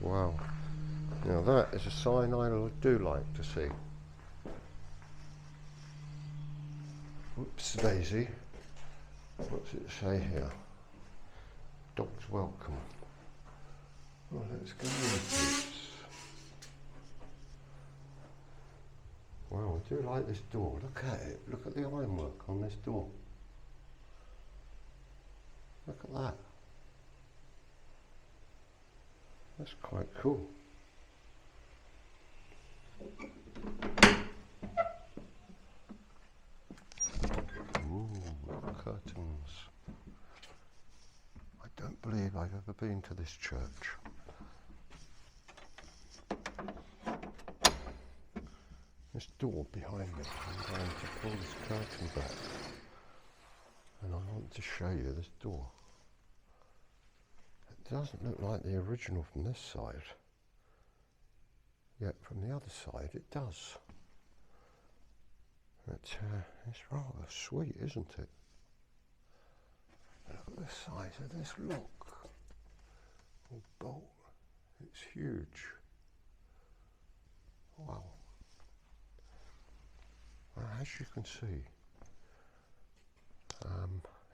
Wow. Now that is a sign I do like to see. Whoops daisy. What's it say here? Dogs welcome. Well, let's go with it. Wow, I do like this door. Look at it. Look at the ironwork on this door. Look at that. That's quite cool. Ooh, curtains. I don't believe I've ever been to this church. This door behind me, I'm going to pull this curtain back and I want to show you this door. It doesn't look like the original from this side, yet from the other side it does. It's rather sweet, isn't it? Look at the size of this lock or bolt. It's huge. Wow. Well, as you can see,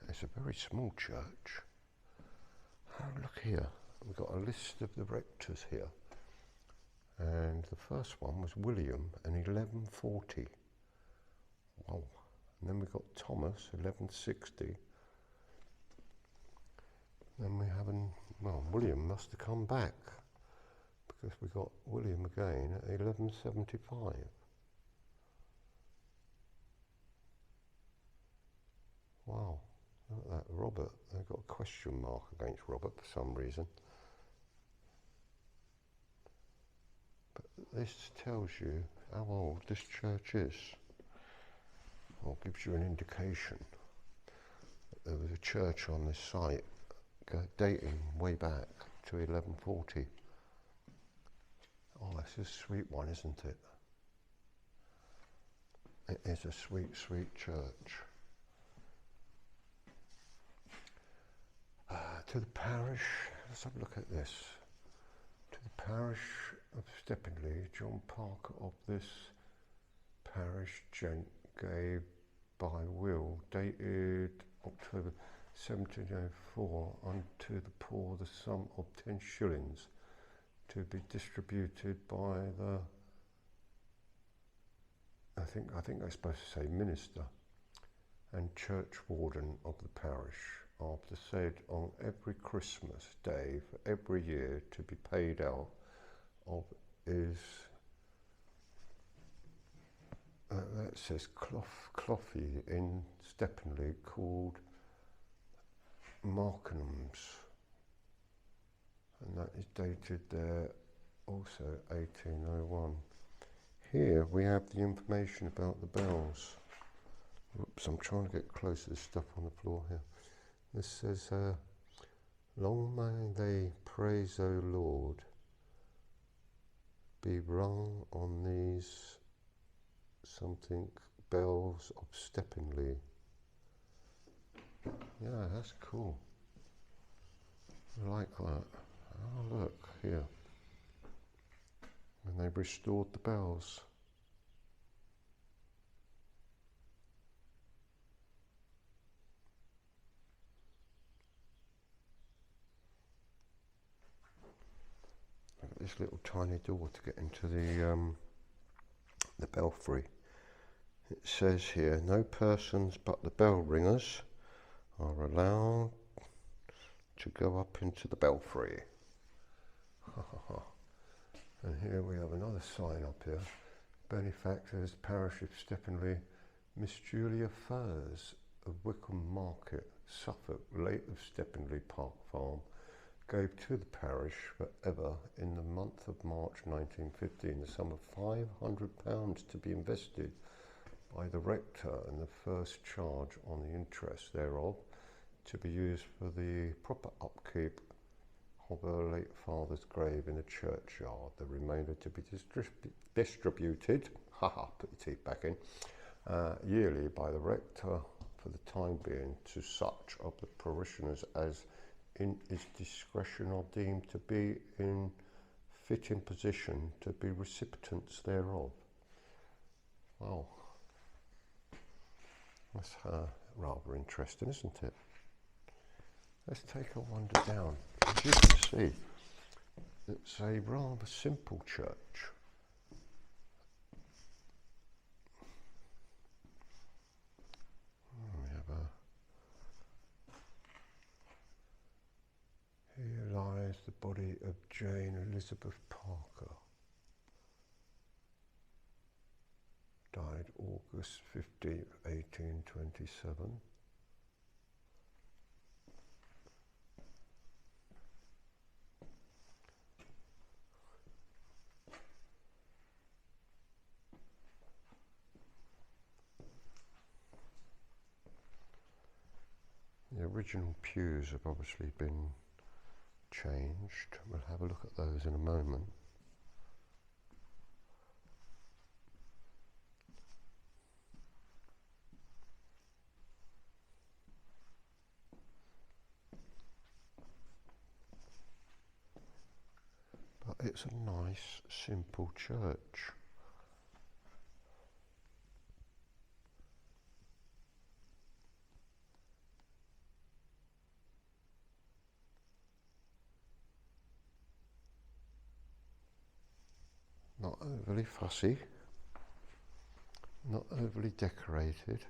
it's a very small church. Oh, look here, we've got a list of the rectors here, and the first one was William in 1140. Wow. And then we've got Thomas, 1160. Then we have, well, William must have come back, because we got William again at 1175. Wow, look at that, Robert. They've got a question mark against Robert for some reason. But this tells you how old this church is, or gives you an indication that there was a church on this site dating way back to 1140. Oh, this is a sweet one, isn't it? It is a sweet, sweet church. To the parish, let's have a look at this. To the parish of Steppingley, John Parker of this parish gent gave by will, dated October 1704, unto the poor the sum of 10 shillings to be distributed by the, I think they're supposed to say minister and churchwarden of the parish, after said on every Christmas day for every year to be paid out of his, that says clothy in Steppingley, called Markenham's, and that is dated there also 1801. Here we have the information about the bells. Oops, I'm trying to get close to the stuff on the floor here. This says, long may they praise, O Lord, be rung on these something bells of Steppingley. Yeah, that's cool. I like that. Oh, look here. When they restored the bells. Look at this little tiny door to get into the belfry. It says here, no persons but the bell ringers are allowed to go up into the belfry. And here we have another sign up here. Benefactors, Parish of Steppingley, Miss Julia Furs of Wickham Market, Suffolk, late of Steppingley Park Farm, gave to the parish forever in the month of March 1915 the sum of £500 to be invested by the rector and the first charge on the interest thereof to be used for the proper upkeep of her late father's grave in the churchyard, the remainder to be distributed, put your teeth back in, yearly by the rector for the time being to such of the parishioners as in his discretion are deemed to be in fit in position to be recipients thereof. Wow, that's rather interesting, isn't it? Let's take a wander down. As you can see, it's a rather simple church. We have here lies the body of Jane Elizabeth Parker. Died August 15th, 1827. The original pews have obviously been changed. We'll have a look at those in a moment. But it's a nice, simple church. Not overly fussy, not overly decorated.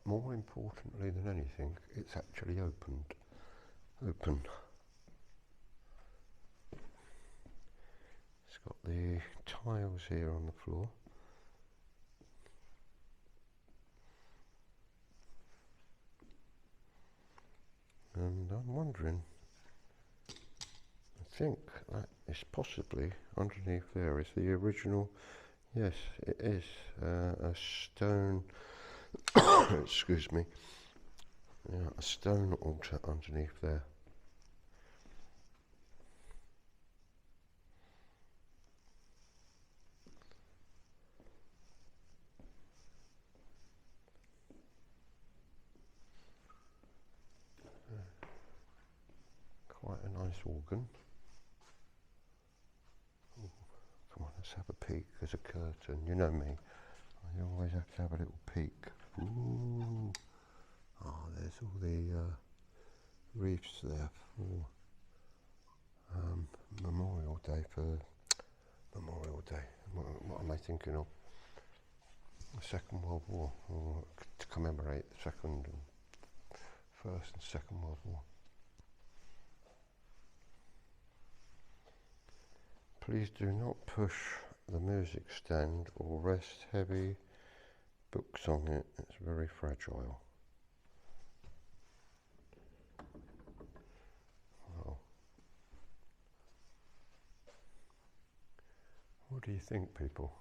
More importantly than anything, it's actually open. It's got the tiles here on the floor. And I'm wondering, I think that is possibly underneath there is the original, yes it is, a stone excuse me, yeah, a stone altar underneath there. Quite a nice organ. Ooh, come on, let's have a peek. There's a curtain, you know me. I always have to have a little peek. Ooh. Oh, there's all the wreaths there for Memorial Day. What am I thinking of? The Second World War, or to commemorate the First and Second World War. Please do not push the music stand or rest heavy books on it, it's very fragile. Wow. What do you think, people?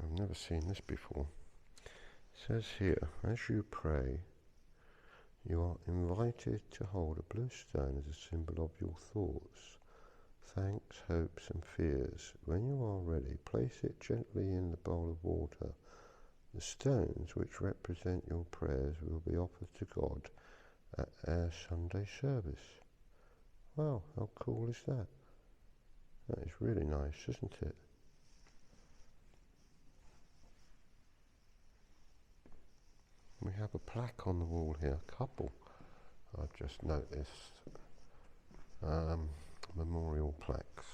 I've never seen this before. It says here, as you pray, you are invited to hold a blue stone as a symbol of your thoughts, thanks, hopes and fears. When you are ready, place it gently in the bowl of water. The stones which represent your prayers will be offered to God at our Sunday service. Wow, how cool is that? That is really nice, isn't it? We have a plaque on the wall here, a couple. I've just noticed. Memorial plaques.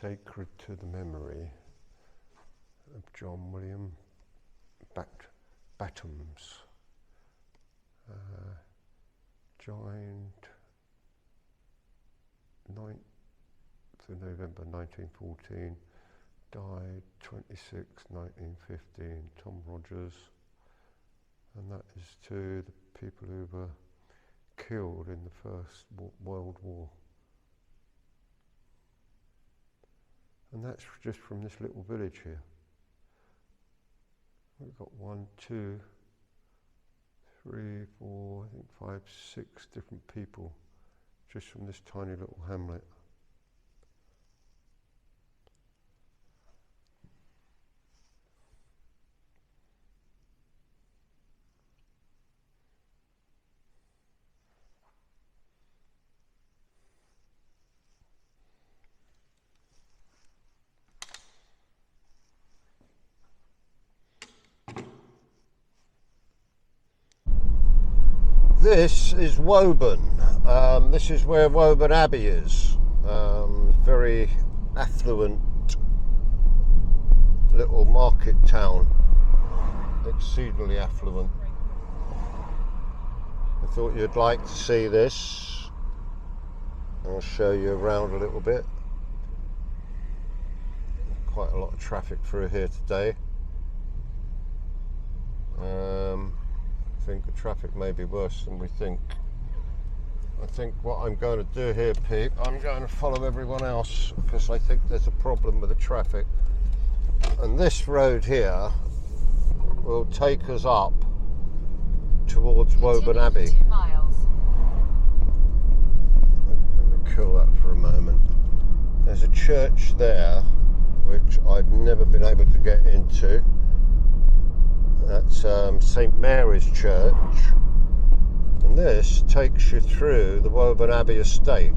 Sacred to the memory of John William Batham's joined 9th of November 1914, died 26, 1915, Tom Rogers, and that is to the people who were killed in the First World War. And that's just from this little village here. We've got 1, 2, 3, 4, I think 5, 6 different people just from this tiny little hamlet. This is Woburn. This is where Woburn Abbey is. Very affluent little market town, exceedingly affluent. I thought you'd like to see this. I'll show you around a little bit. Quite a lot of traffic through here today. I think the traffic may be worse than we think. I think what I'm going to do here, Pete, I'm going to follow everyone else because I think there's a problem with the traffic. And this road here will take us up towards Woburn Abbey. 2 miles. Let me kill that for a moment. There's a church there which I've never been able to get into. That's St Mary's Church, and this takes you through the Woburn Abbey estate.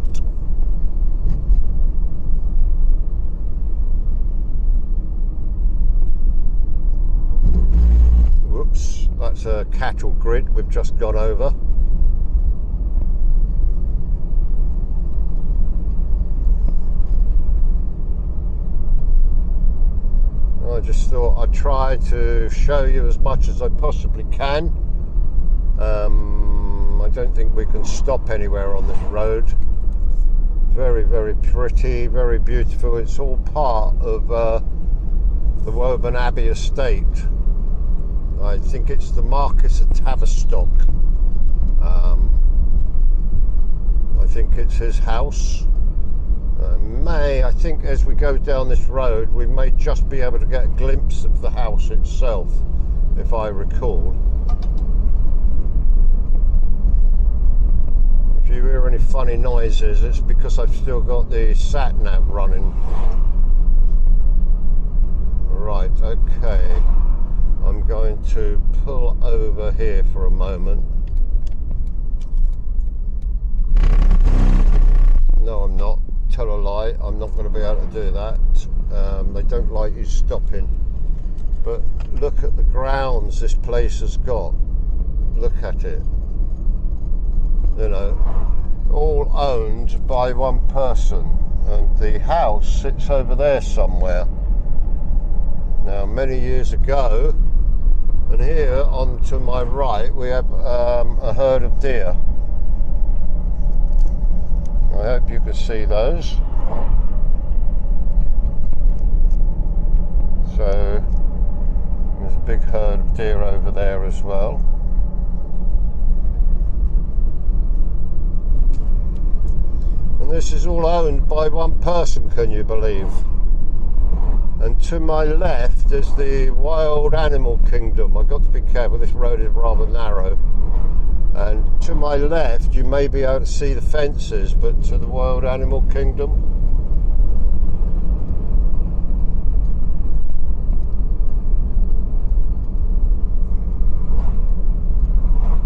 Whoops, that's a cattle grid we've just gone over. I just thought I'd try to show you as much as I possibly can. I don't think we can stop anywhere on this road. Very, very pretty, very beautiful. It's all part of the Woburn Abbey estate. I think it's the Marquis of Tavistock. I think it's his house. I think as we go down this road we may just be able to get a glimpse of the house itself, if I recall. If you hear any funny noises, it's because I've still got the sat-nav running. Right, okay. I'm going to pull over here for a moment. No, I'm not. Tell a lie, I'm not going to be able to do that. They don't like you stopping. But look at the grounds this place has got. Look at it. You know, all owned by one person, and the house sits over there somewhere. Now, many years ago, and here on to my right we have a herd of deer. I hope you can see those. So there's a big herd of deer over there as well. And this is all owned by one person, can you believe? And to my left is the wild animal kingdom. I've got to be careful, this road is rather narrow. And to my left you may be able to see the fences, but to the wild animal kingdom.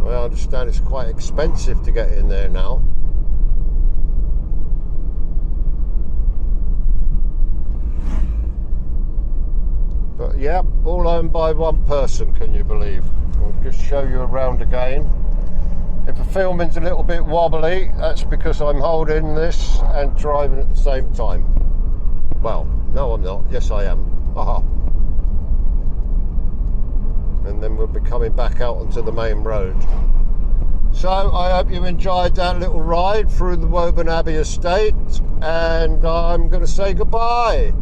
Well, I understand it's quite expensive to get in there now. But yeah, all owned by one person, can you believe? I'll just show you around again. If the filming's a little bit wobbly, that's because I'm holding this and driving at the same time. Well, no I'm not. Yes I am. Aha. And then we'll be coming back out onto the main road. So I hope you enjoyed that little ride through the Woburn Abbey estate, and I'm going to say goodbye.